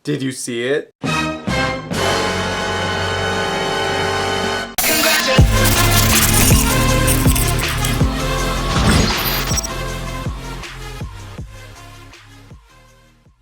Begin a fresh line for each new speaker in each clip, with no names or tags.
Did you see it?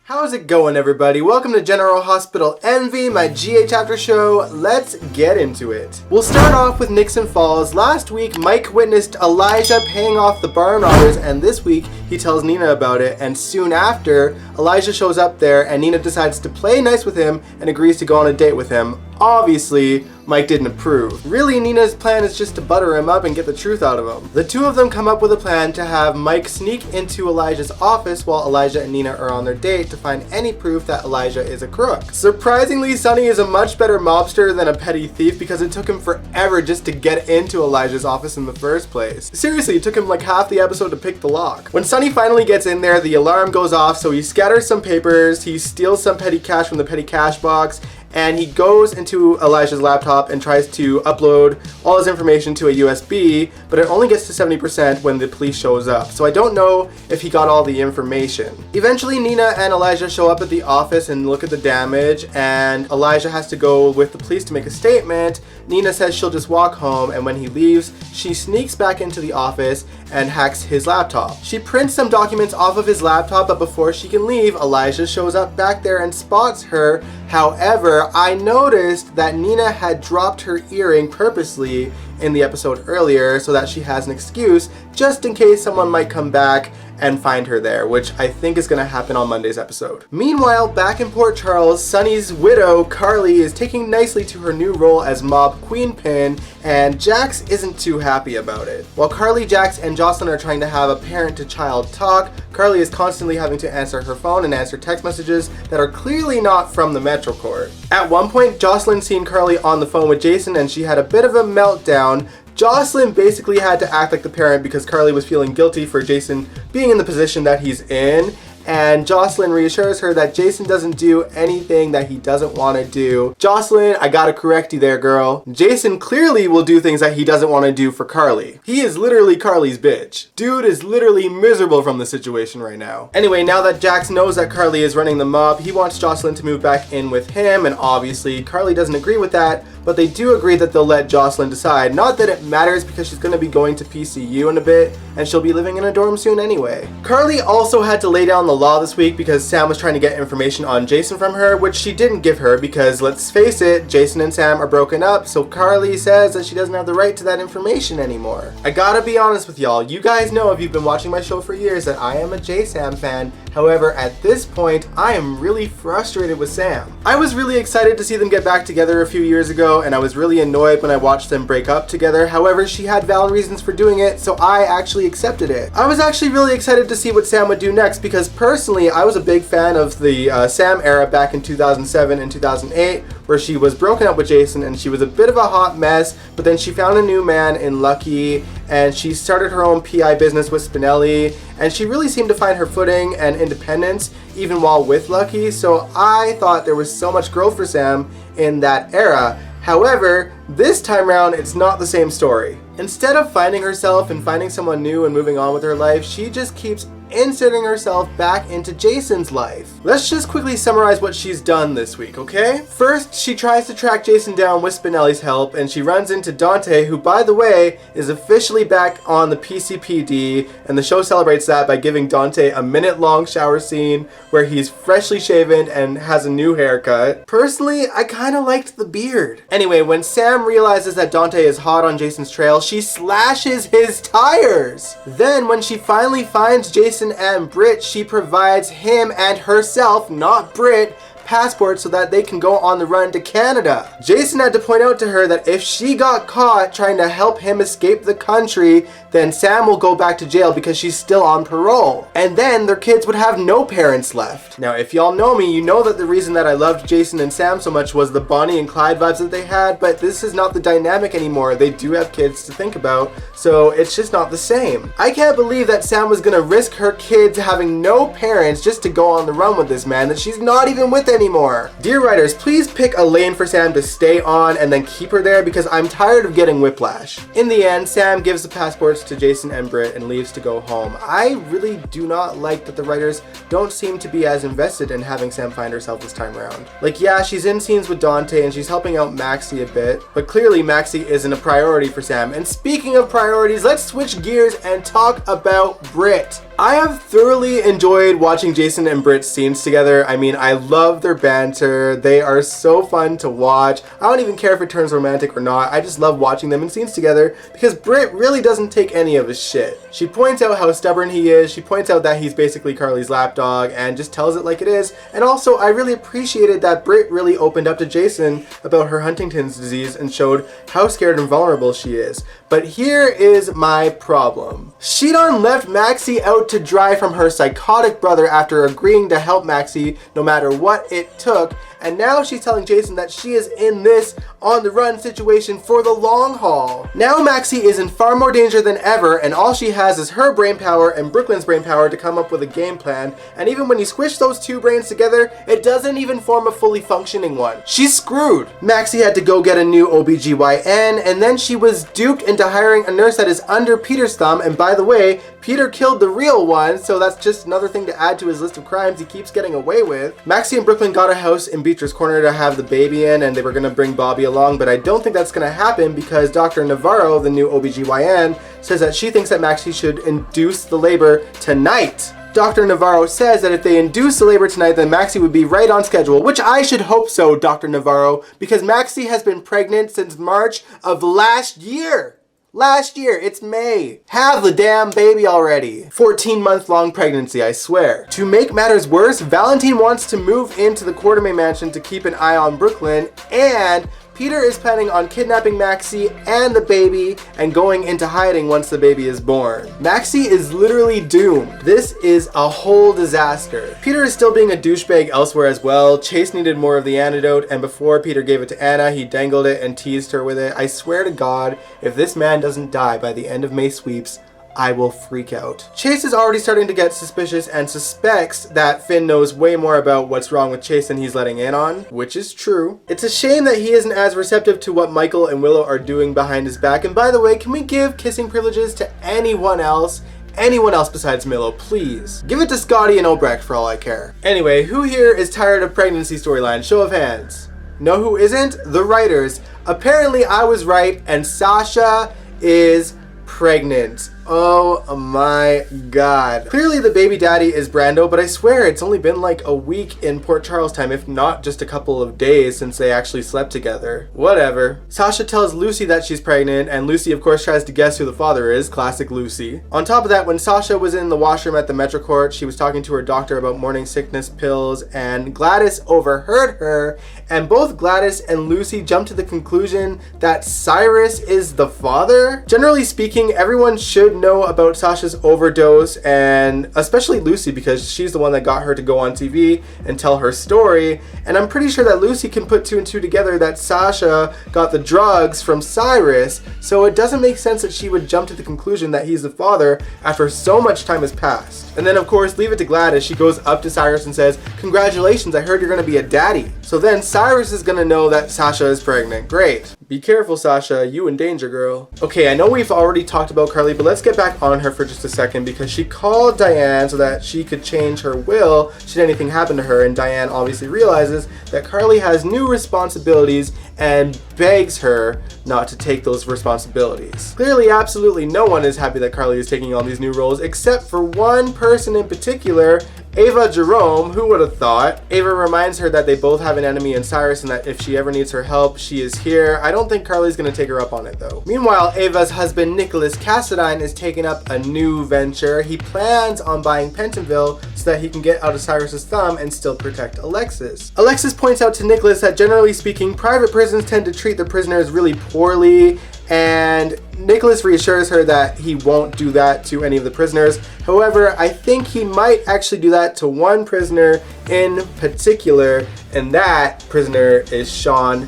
How's it going, everybody? Welcome to General Hospital Envy, my GH after show. Let's get into it. We'll start off with Nixon Falls. Last week, Mike witnessed Elijah paying off the barn robbers, and this week, he tells Nina about it, and soon after, Elijah shows up there, and Nina decides to play nice with him and agrees to go on a date with him. Obviously, Mike didn't approve. Really, Nina's plan is just to butter him up and get the truth out of him. The two of them come up with a plan to have Mike sneak into Elijah's office while Elijah and Nina are on their date to find any proof that Elijah is a crook. Surprisingly, Sonny is a much better mobster than a petty thief because it took him forever just to get into Elijah's office in the first place. Seriously, it took him like half the episode to pick the lock. When Sonny finally gets in there, the alarm goes off, so he scatters some papers, he steals some petty cash from the petty cash box, and he goes into Elijah's laptop and tries to upload all his information to a USB, but it only gets to 70% when the police shows up. So I don't know if he got all the information. Eventually, Nina and Elijah show up at the office and look at the damage, and Elijah has to go with the police to make a statement. Nina says she'll just walk home, and when he leaves, she sneaks back into the office and hacks his laptop. She prints some documents off of his laptop, but before she can leave, Elijah shows up back there and spots her. However, I noticed that Nina had dropped her earring purposely in the episode earlier so that she has an excuse just in case someone might come back and find her there, which I think is going to happen on Monday's episode. Meanwhile, back in Port Charles, Sonny's widow, Carly, is taking nicely to her new role as mob queenpin, and Jax isn't too happy about it. While Carly, Jax, and Jocelyn are trying to have a parent-to-child talk, Carly is constantly having to answer her phone and answer text messages that are clearly not from the Metro Court. At one point, Jocelyn seen Carly on the phone with Jason, and she had a bit of a meltdown. Jocelyn basically had to act like the parent because Carly was feeling guilty for Jason being in the position that he's in, and Jocelyn reassures her that Jason doesn't do anything that he doesn't want to do. Jocelyn, I gotta correct you there, girl. Jason clearly will do things that he doesn't want to do for Carly. He is literally Carly's bitch. Dude is literally miserable from the situation right now. Anyway, now that Jax knows that Carly is running the mob, he wants Jocelyn to move back in with him, and obviously Carly doesn't agree with that, but they do agree that they'll let Jocelyn decide. Not that it matters because she's gonna be going to PCU in a bit, and she'll be living in a dorm soon anyway. Carly also had to lay down the law this week because Sam was trying to get information on Jason from her, which she didn't give her because, let's face it, Jason and Sam are broken up, so Carly says that she doesn't have the right to that information anymore. I gotta be honest with y'all, you guys know if you've been watching my show for years that I am a J-Sam fan. However, at this point, I am really frustrated with Sam. I was really excited to see them get back together a few years ago, and I was really annoyed when I watched them break up together. However, she had valid reasons for doing it, so I actually accepted it. I was actually really excited to see what Sam would do next because personally, I was a big fan of the Sam era back in 2007 and 2008, where she was broken up with Jason and she was a bit of a hot mess, but then she found a new man in Lucky, and she started her own PI business with Spinelli, and she really seemed to find her footing and independence even while with Lucky, so I thought there was so much growth for Sam in that era. However, this time around, it's not the same story. Instead of finding herself and finding someone new and moving on with her life, she just keeps inserting herself back into Jason's life. Let's just quickly summarize what she's done this week, okay? First, she tries to track Jason down with Spinelli's help, and she runs into Dante, who, by the way, is officially back on the PCPD, and the show celebrates that by giving Dante a minute-long shower scene where he's freshly shaven and has a new haircut. Personally, I kinda liked the beard. Anyway, when Sam realizes that Dante is hot on Jason's trail, she slashes his tires. Then, when she finally finds Jason and Britt, she provides him and herself, not Britt, passports so that they can go on the run to Canada. Jason had to point out to her that if she got caught trying to help him escape the country, then Sam will go back to jail because she's still on parole. And then their kids would have no parents left. Now, if y'all know me, you know that the reason that I loved Jason and Sam so much was the Bonnie and Clyde vibes that they had, but this is not the dynamic anymore. They do have kids to think about, so it's just not the same. I can't believe that Sam was gonna risk her kids having no parents just to go on the run with this man that she's not even with anymore. Dear writers, please pick a lane for Sam to stay on and then keep her there because I'm tired of getting whiplash. In the end, Sam gives the passports to Jason and Britt and leaves to go home. I really do not like that the writers don't seem to be as invested in having Sam find herself this time around. Like, yeah, she's in scenes with Dante and she's helping out Maxie a bit, but clearly Maxie isn't a priority for Sam. And speaking of priorities, let's switch gears and talk about Britt. I have thoroughly enjoyed watching Jason and Britt's scenes together. I mean, I love their banter. They are so fun to watch. I don't even care if it turns romantic or not. I just love watching them in scenes together because Britt really doesn't take any of his shit. She points out how stubborn he is. She points out that he's basically Carly's lapdog and just tells it like it is. And also, I really appreciated that Britt really opened up to Jason about her Huntington's disease and showed how scared and vulnerable she is. But here is my problem. She done left Maxie out to dry from her psychotic brother after agreeing to help Maxie no matter what it took, and now she's telling Jason that she is in this on-the-run situation for the long haul. Now Maxie is in far more danger than ever, and all she has is her brain power and Brooklyn's brain power to come up with a game plan, and even when you squish those two brains together, it doesn't even form a fully functioning one. She's screwed. Maxie had to go get a new OBGYN, and then she was duped into hiring a nurse that is under Peter's thumb, and by the way, Peter killed the real one, so that's just another thing to add to his list of crimes he keeps getting away with. Maxie and Brooklyn got a house in Beecher's Corner to have the baby in, and they were gonna bring Bobby along, but I don't think that's gonna happen because Dr. Navarro, the new OBGYN, says that she thinks that Maxie should induce the labor tonight. Dr. Navarro says that if they induce the labor tonight, then Maxie would be right on schedule, which I should hope so, Dr. Navarro, because Maxie has been pregnant since March of last year. Last year, it's May. Have the damn baby already. 14-month-long pregnancy, I swear. To make matters worse, Valentine wants to move into the Quartermain mansion to keep an eye on Brooklyn, and Peter is planning on kidnapping Maxie and the baby and going into hiding once the baby is born. Maxie is literally doomed. This is a whole disaster. Peter is still being a douchebag elsewhere as well. Chase needed more of the antidote, and before Peter gave it to Anna, he dangled it and teased her with it. I swear to God, if this man doesn't die by the end of May sweeps, I will freak out. Chase is already starting to get suspicious and suspects that Finn knows way more about what's wrong with Chase than he's letting in on, which is true. It's a shame that he isn't as receptive to what Michael and Willow are doing behind his back. And by the way, can we give kissing privileges to anyone else? Anyone else besides Milo, please. Give it to Scotty and Obrecht for all I care. Anyway, who here is tired of pregnancy storylines? Show of hands. Know who isn't? The writers. Apparently I was right and Sasha is pregnant. Oh my God. Clearly the baby daddy is Brando, but I swear it's only been like a week in Port Charles time, if not just a couple of days since they actually slept together. Whatever. Sasha tells Lucy that she's pregnant, and Lucy of course tries to guess who the father is. Classic Lucy. On top of that, when Sasha was in the washroom at the Metro Court, she was talking to her doctor about morning sickness pills, and Gladys overheard her, and both Gladys and Lucy jumped to the conclusion that Cyrus is the father. Generally speaking, everyone should know about Sasha's overdose, and especially Lucy because she's the one that got her to go on TV and tell her story, and I'm pretty sure that Lucy can put two and two together that Sasha got the drugs from Cyrus, so it doesn't make sense that she would jump to the conclusion that he's the father after so much time has passed. And then of course, leave it to Gladys. She goes up to Cyrus and says, "Congratulations, I heard you're gonna be a daddy." So then Cyrus is gonna know that Sasha is pregnant. Great. Be careful, Sasha. You in danger, girl. Okay, I know we've already talked about Carly, but let's get back on her for just a second because she called Diane so that she could change her will should anything happen to her, and Diane obviously realizes that Carly has new responsibilities and begs her not to take those responsibilities. Clearly, absolutely no one is happy that Carly is taking on these new roles except for one person in particular, Ava Jerome. Who would have thought? Ava reminds her that they both have an enemy in Cyrus and that if she ever needs her help, she is here. I don't think Carly's gonna take her up on it though. Meanwhile, Ava's husband, Nikolas Cassadine, is taking up a new venture. He plans on buying Pentonville so that he can get out of Cyrus's thumb and still protect Alexis. Alexis points out to Nikolas that generally speaking, private prisons tend to treat the prisoners really poorly, and Nikolas reassures her that he won't do that to any of the prisoners. However, I think he might actually do that to one prisoner in particular, and that prisoner is Shawn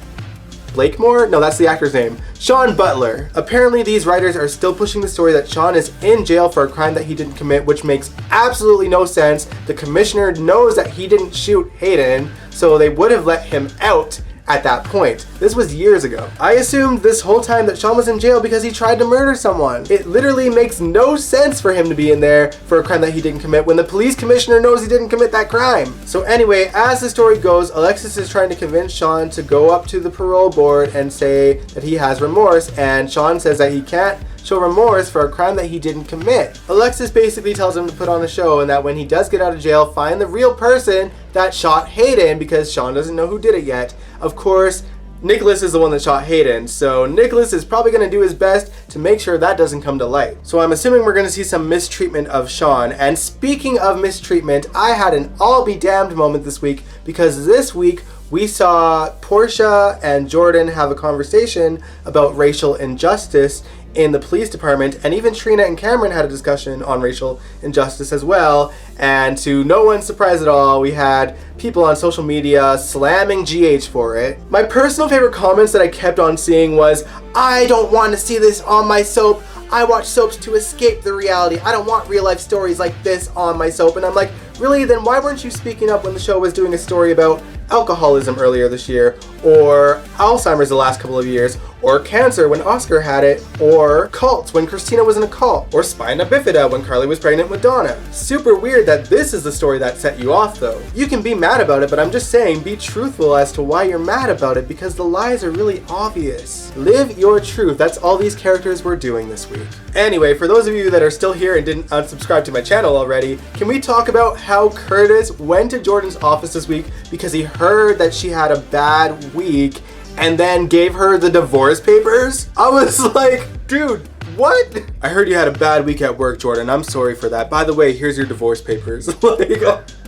Blakemore? No, that's the actor's name. Shawn Butler. Apparently these writers are still pushing the story that Shawn is in jail for a crime that he didn't commit, which makes absolutely no sense. The commissioner knows that he didn't shoot Hayden, so they would have let him out at that point. This was years ago. I assumed this whole time that Shawn was in jail because he tried to murder someone. It literally makes no sense for him to be in there for a crime that he didn't commit when the police commissioner knows he didn't commit that crime. So anyway, as the story goes, Alexis is trying to convince Shawn to go up to the parole board and say that he has remorse, and Shawn says that he can't show remorse for a crime that he didn't commit. Alexis basically tells him to put on a show and that when he does get out of jail, find the real person that shot Hayden because Shawn doesn't know who did it yet. Of course, Nikolas is the one that shot Hayden, so Nikolas is probably going to do his best to make sure that doesn't come to light. So I'm assuming we're going to see some mistreatment of Shawn. And speaking of mistreatment, I had an I'll be damned moment this week because this week we saw Portia and Jordan have a conversation about racial injustice in the police department, and even Trina and Cameron had a discussion on racial injustice as well. And to no one's surprise at all, we had people on social media slamming GH for it. My personal favorite comments that I kept on seeing was, "I don't want to see this on my soap. I watch soaps to escape the reality. I don't want real life stories like this on my soap." And I'm like, really? Then why weren't you speaking up when the show was doing a story about alcoholism earlier this year, or Alzheimer's the last couple of years, or cancer when Oscar had it, or cults when Christina was in a cult, or spina bifida when Carly was pregnant with Donna? Super weird that this is the story that set you off though. You can be mad about it, but I'm just saying, be truthful as to why you're mad about it, because the lies are really obvious. Live your truth. That's all these characters were doing this week. Anyway, for those of you that are still here and didn't unsubscribe to my channel already, can we talk about how Curtis went to Jordan's office this week because he heard that she had a bad week and then gave her the divorce papers? I was like, dude, what? I heard you had a bad week at work, Jordan. I'm sorry for that. By the way, here's your divorce papers. Like,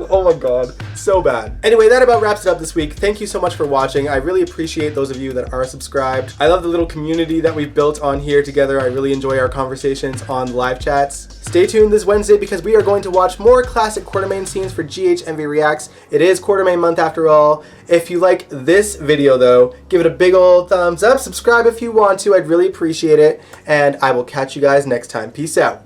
oh my god, so bad. Anyway, that about wraps it up this week. Thank you so much for watching. I really appreciate those of you that are subscribed. I love the little community that we've built on here together. I really enjoy our conversations on live chats. Stay tuned this Wednesday because we are going to watch more classic Quartermain scenes for GH Envy Reacts. It is Quartermain month after all. If you like this video though, give it a big old thumbs up. Subscribe if you want to. I'd really appreciate it. And I will catch you guys next time. Peace out.